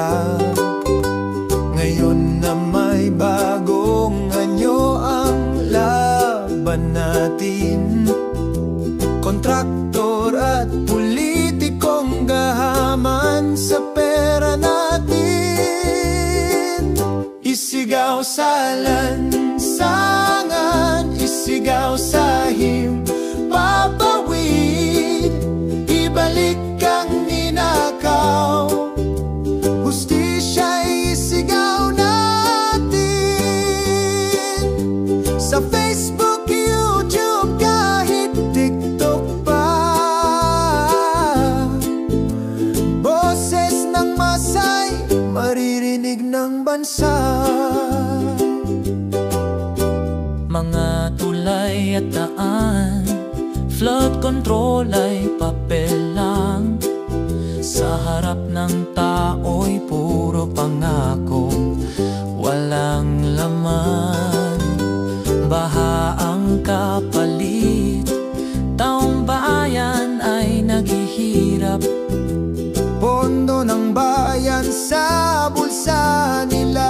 bulag. Ngayon na may bagong anyo ang laban natin, kontraktor at politikong gahaman sa pera natin. Isigaw sa lansangan, isigaw sa himpapawid, ibalik ang ninakaw, hustisya'y isigaw natin. Sa Facebook, YouTube, kahit TikTok pa, boses ng masay maririnig ng bansa. Mga tulay at daan, flood control ay papel lang. Sa harap ng tao'y puro pangako, walang laman. Baha ang kapalit, taong bayan ay naghihirap. Pondo ng bayan sa bulsa nila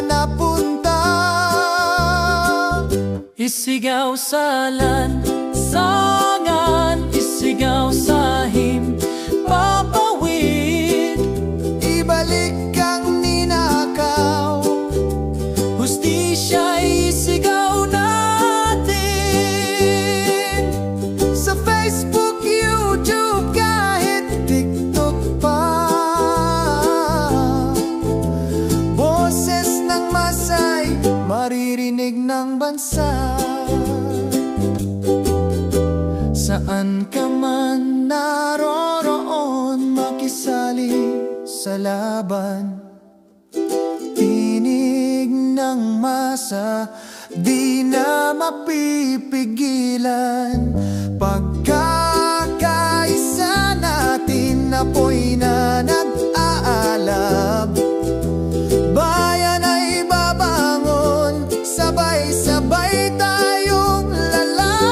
napunta. Isigaw sa lansangan, isigaw sa himpapawid, ibalik ang ninakaw, hustisya'y isigaw natin. Sa Facebook, YouTube, kahit TikTok pa, boses ng masay maririnig ng bansa. Saan ka man naroroon, makisali sa laban. Tinig ng masa, di na mapipigilan. Pagkakaisa natin, apoy na nag-aalab. Bayan ay babangon, sabay-sabay tayong lalaban.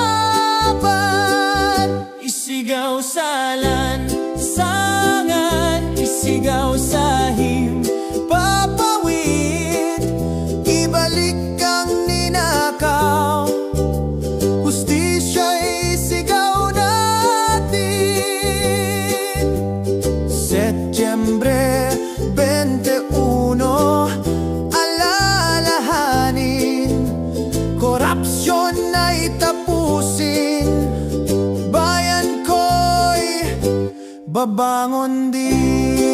isigaw sa lansangan, isigaw sa himpapawid, ibalik ang ninakaw, hustisya'y isigaw natin. Setyembre 21, alalahanin, korupsyon ay tapusin. Bayan ko'y babangon din.